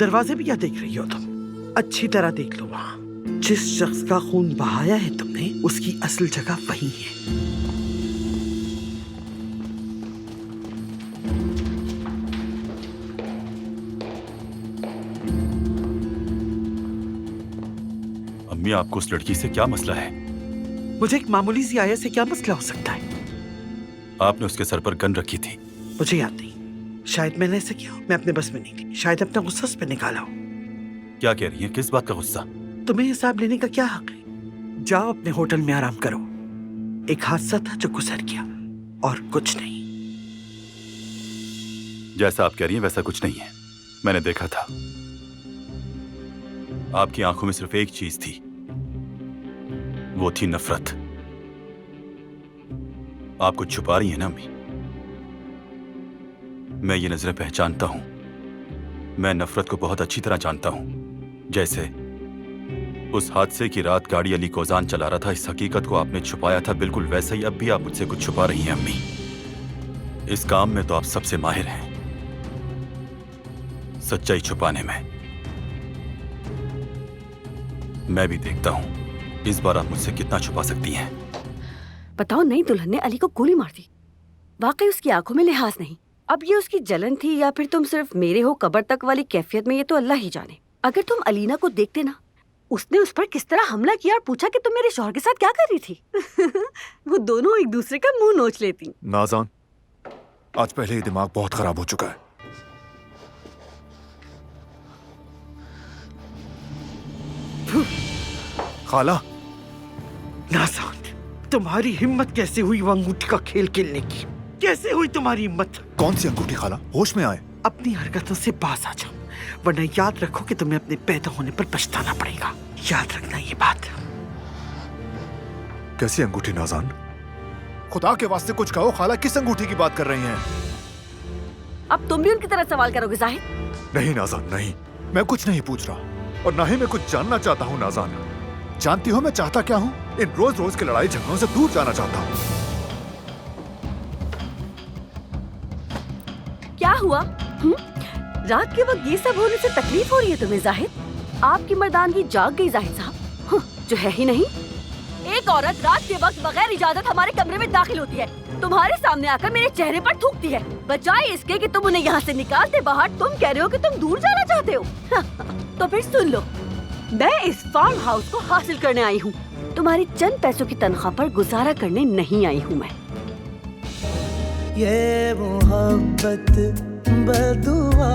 दरवाजे भी क्या देख रही हो तुम? अच्छी तरह देख लो, वहाँ जिस शख्स का खून बहाया है तुमने, उसकी असल जगह वही है। अम्मी, आपको उस लड़की से क्या मसला है? मुझे एक मामूली सी आया से क्या मसला हो सकता है? आपने उसके सर पर गन रखी थी। मुझे याद नहीं, शायद मैंने ऐसे किया, मैं अपने बस में नहीं थी। शायद अपना गुस्सा उस पर निकाला हो। क्या कह रही हैं? किस बात का गुस्सा? तुम्हें हिसाब लेने का क्या हक है? जाओ अपने होटल में आराम करो। एक हादसा था जो गुजर गया और कुछ नहीं। जैसा आप कह रही हैं वैसा कुछ नहीं है। मैंने देखा था, आपकी आंखों में सिर्फ एक चीज थी, वो थी नफरत। आप कुछ छुपा रही हैं ना अम्मी? मैं ये नजरें पहचानता हूं। मैं नफरत को बहुत अच्छी तरह जानता हूं। जैसे उस हादसे की रात गाड़ी अली कोजान चला रहा था, इस हकीकत को आपने छुपाया था, बिल्कुल वैसे ही अब भी आप मुझसे कुछ छुपा रही हैं अम्मी। इस काम में तो आप सबसे माहिर हैं, सच्चाई छुपाने में। मैं भी देखता हूं इस बार आप मुझसे कितना छुपा सकती हैं। बताओ, नई दुल्हन ने अली को गोली मार दी। वाकई उसकी आंखों में लिहाज नहीं। अब ये उसकी जलन थी या फिर तुम सिर्फ मेरे हो कब्र तक वाली कैफियत में, ये तो अल्लाह ही जाने। अगर तुम अलीना को देखते ना, उसने उस पर किस तरह हमला किया और पूछा कि तुम मेरे शौहर के साथ क्या कर रही थी। वो दोनों एक दूसरे का मुंह नोच लेती। नाज़ान, आज पहले ही दिमाग बहुत खराब हो चुका है। खाला। नाज़ान, तुम्हारी हिम्मत कैसे हुई वो अंगूठी का खेल खेलने की? कैसे हुई तुम्हारी हिम्मत? कौन सी अंगूठी खाला? होश में आए। अपनी हरकतों से बाज आ जाओ, वरना याद रखो कि तुम्हें अपने पैदा होने पर पछताना पड़ेगा। याद रखना ये बात। कैसी अंगूठी नाज़ान? खुदा के वास्ते कुछ कहो खाला, किस अंगूठी की बात कर रही हैं? अब तुम भी उनकी तरह सवाल करोगे जाहिद? नहीं नाज़ान, नहीं, मैं कुछ नहीं पूछ रहा और ना ही मैं कुछ जानना चाहता हूँ। नाज़ान, जानती हो मैं चाहता क्या हूँ? इन रोज रोज के लड़ाई झगड़ों से दूर जाना चाहता हूँ। क्या हुआ? रात के वक्त ये सब होने से तकलीफ हो रही है तुम्हें जाहिद? आपकी मर्दानगी जाग गई जाहिद साहब, जो है ही नहीं। एक औरत रात के वक्त बगैर इजाजत हमारे कमरे में दाखिल होती है, तुम्हारे सामने आकर मेरे चेहरे पर थूकती है। बजाय इसके कि तुम उन्हें यहाँ से निकालते बाहर, तुम कह रहे हो कि तुम दूर जाना चाहते हो। तो फिर सुन लो, मैं इस फार्म हाउस को हासिल करने आई हूँ। तुम्हारी चंद पैसों की तनख्वाह पर गुजारा करने नहीं आई हूँ मैं। ये मोहब्बत बदुआ